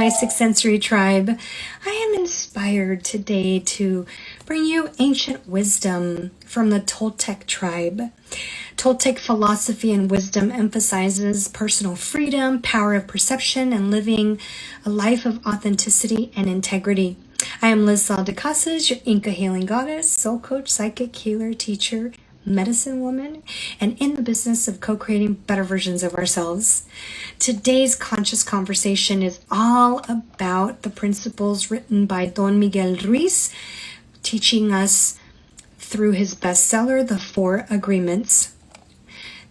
my Sixth Sensory tribe. I am inspired today to bring you ancient wisdom from the Toltec tribe. Toltec philosophy and wisdom emphasizes personal freedom, power of perception, and living a life of authenticity and integrity. I am Liz Saal de Casas, your Inca healing goddess, soul coach, psychic, healer, teacher, medicine woman, and in the business of co-creating better versions of ourselves. Today's conscious conversation is all about the principles written by Don Miguel Ruiz, teaching us through his bestseller, The 4 Agreements.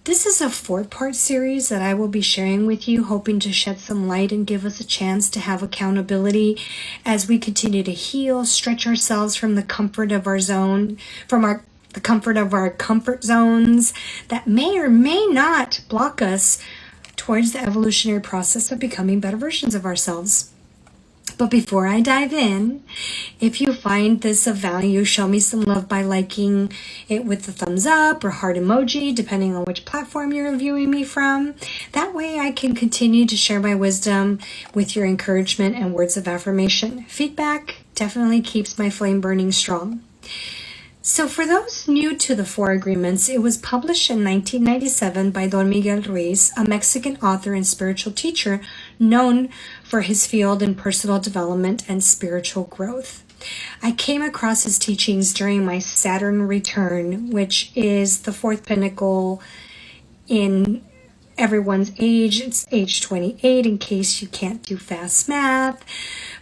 This is a 4-part series that I will be sharing with you, hoping to shed some light and give us a chance to have accountability as we continue to heal, stretch ourselves from the comfort of our zone, the comfort of our comfort zones that may or may not block us towards the evolutionary process of becoming better versions of ourselves. But before I dive in, if you find this of value, show me some love by liking it with a thumbs up or heart emoji, depending on which platform you're viewing me from. That way I can continue to share my wisdom with your encouragement and words of affirmation. Feedback definitely keeps my flame burning strong. So for those new to the 4 Agreements, it was published in 1997 by Don Miguel Ruiz, a Mexican author and spiritual teacher known for his field in personal development and spiritual growth. I came across his teachings during my Saturn return, which is the 4th pinnacle in everyone's age. It's age 28 in case you can't do fast math,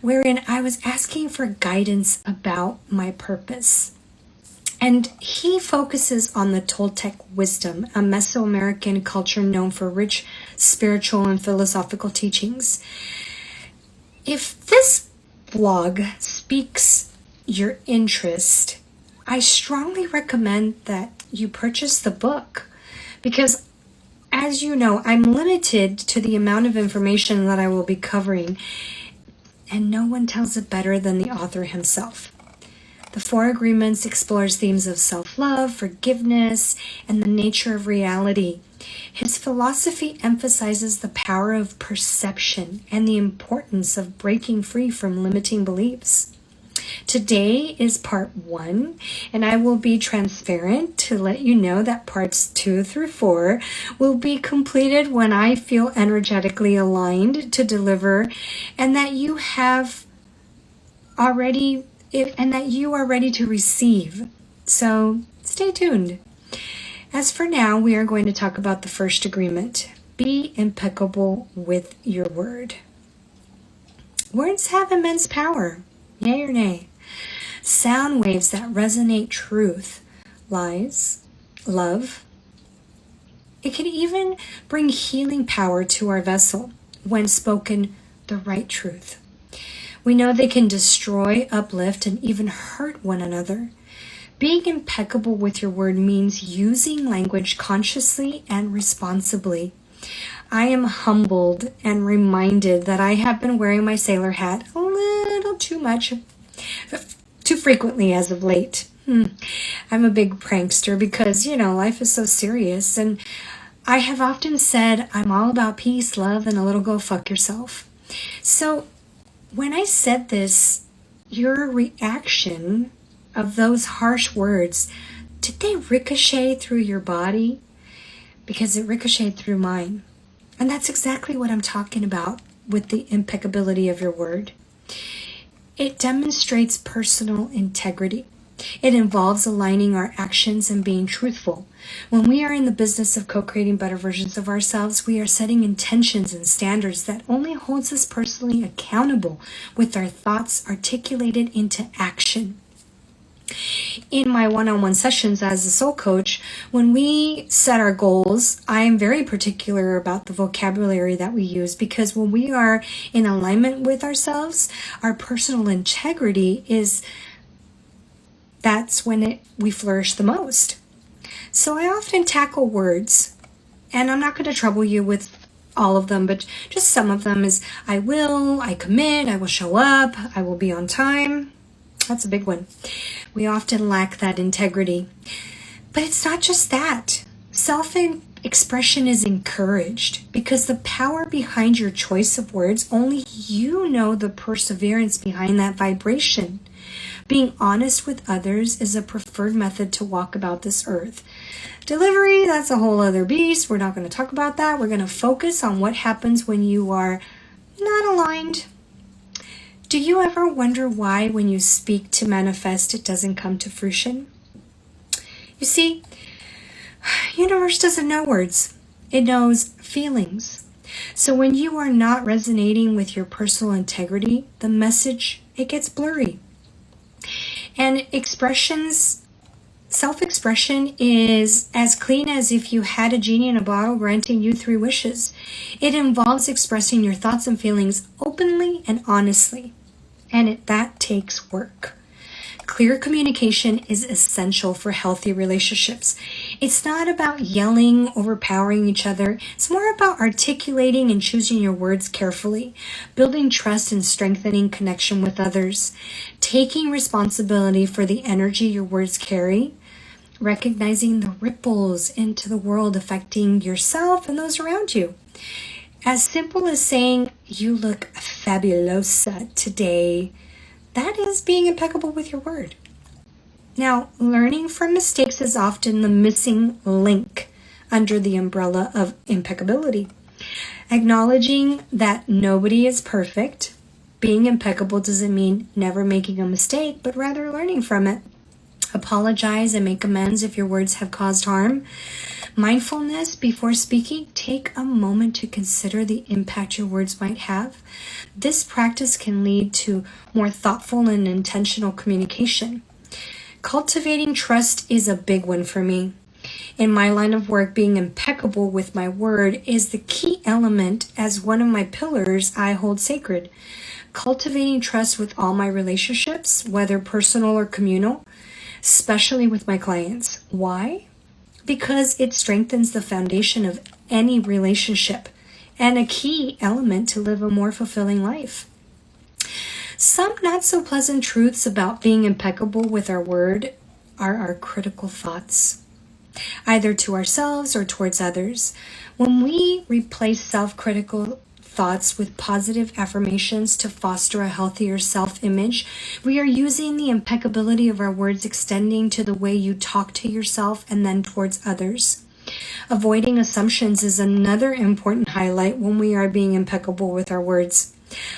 wherein I was asking for guidance about my purpose. And he focuses on the Toltec wisdom, a Mesoamerican culture known for rich spiritual and philosophical teachings. If this blog speaks your interest, I strongly recommend that you purchase the book because, as you know, I'm limited to the amount of information that I will be covering, and no one tells it better than the author himself. The 4 Agreements explores themes of self-love, forgiveness, and the nature of reality. His philosophy emphasizes the power of perception and the importance of breaking free from limiting beliefs. Today is part 1, and I will be transparent to let you know that parts 2 through 4 will be completed when I feel energetically aligned to deliver, and that you are ready to receive. So stay tuned. As for now, we are going to talk about the first agreement. Be impeccable with your word. Words have immense power, yay or nay. Sound waves that resonate truth, lies, love. It can even bring healing power to our vessel when spoken the right truth. We know they can destroy, uplift, and even hurt one another. Being impeccable with your word means using language consciously and responsibly. I am humbled and reminded that I have been wearing my sailor hat a little too much, too frequently as of late. I'm a big prankster because, life is so serious, and I have often said I'm all about peace, love, and a little go fuck yourself. So when I said this, your reaction of those harsh words, did they ricochet through your body? Because it ricocheted through mine. And that's exactly what I'm talking about with the impeccability of your word. It demonstrates personal integrity. It involves aligning our actions and being truthful. When we are in the business of co-creating better versions of ourselves, we are setting intentions and standards that only holds us personally accountable with our thoughts articulated into action. In my one-on-one sessions as a soul coach, when we set our goals, I am very particular about the vocabulary that we use, because when we are in alignment with ourselves, our personal integrity that's when we flourish the most. So I often tackle words, and I'm not going to trouble you with all of them, but just some of them is I will, I commit, I will show up, I will be on time. That's a big one. We often lack that integrity. But it's not just that. Self-expression is encouraged because the power behind your choice of words, only you know the perseverance behind that vibration. Being honest with others is a preferred method to walk about this earth. Delivery, that's a whole other beast. We're not going to talk about that. We're going to focus on what happens when you are not aligned. Do you ever wonder why when you speak to manifest, it doesn't come to fruition? You see, universe doesn't know words. It knows feelings. So when you are not resonating with your personal integrity, the message, it gets blurry. And self-expression is as clean as if you had a genie in a bottle granting you 3 wishes. It involves expressing your thoughts and feelings openly and honestly. And that takes work. Clear communication is essential for healthy relationships. It's not about yelling, overpowering each other. It's more about articulating and choosing your words carefully, building trust and strengthening connection with others, taking responsibility for the energy your words carry, recognizing the ripples into the world affecting yourself and those around you. As simple as saying, "You look fabulosa today," that is being impeccable with your word. Now, learning from mistakes is often the missing link under the umbrella of impeccability. Acknowledging that nobody is perfect. Being impeccable doesn't mean never making a mistake, but rather learning from it. Apologize and make amends if your words have caused harm. Mindfulness before speaking. Take a moment to consider the impact your words might have. This practice can lead to more thoughtful and intentional communication. Cultivating trust is a big one for me. In my line of work, being impeccable with my word is the key element as one of my pillars I hold sacred. Cultivating trust with all my relationships, whether personal or communal, especially with my clients. Why? Because it strengthens the foundation of any relationship and a key element to live a more fulfilling life. Some not so pleasant truths about being impeccable with our word are our critical thoughts, either to ourselves or towards others. When we replace self-critical thoughts with positive affirmations to foster a healthier self-image, we are using the impeccability of our words extending to the way you talk to yourself and then towards others. Avoiding assumptions is another important highlight when we are being impeccable with our words.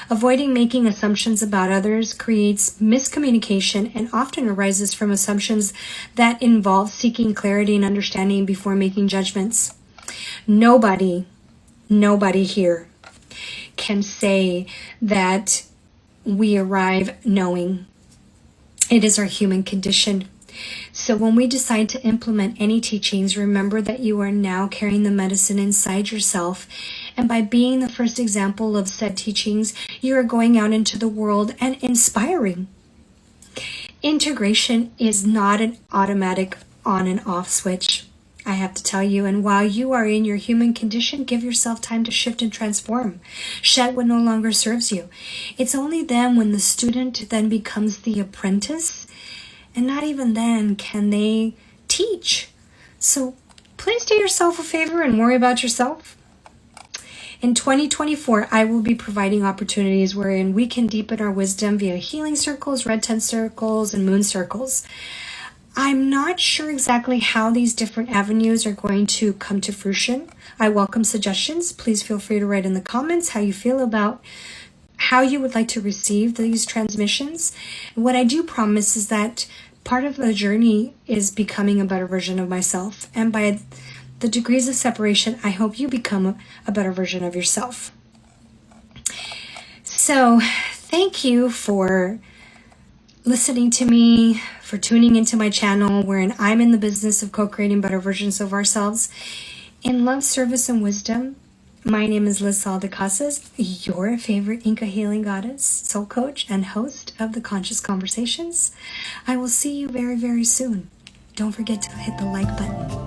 Avoiding making assumptions about others creates miscommunication and often arises from assumptions that involve seeking clarity and understanding before making judgments. Nobody here can say that we arrive knowing. It is our human condition. So when we decide to implement any teachings, remember that you are now carrying the medicine inside yourself. And by being the first example of said teachings, you are going out into the world and inspiring. Integration is not an automatic on and off switch, I have to tell you. And while you are in your human condition, give yourself time to shift and transform. Shed what no longer serves you. It's only then when the student then becomes the apprentice, and not even then can they teach. So please do yourself a favor and worry about yourself. In 2024, I will be providing opportunities wherein we can deepen our wisdom via healing circles, red tent circles, and moon circles. I'm not sure exactly how these different avenues are going to come to fruition. I welcome suggestions. Please feel free to write in the comments how you feel about how you would like to receive these transmissions. What I do promise is that part of the journey is becoming a better version of myself. And by the degrees of separation, I hope you become a better version of yourself. So thank you for listening to me, for tuning into my channel, wherein I'm in the business of co-creating better versions of ourselves. In love, service, and wisdom, my name is Saal, your favorite Inca healing goddess, soul coach, and host of the Conscious Conversations. I will see you very, very soon. Don't forget to hit the like button.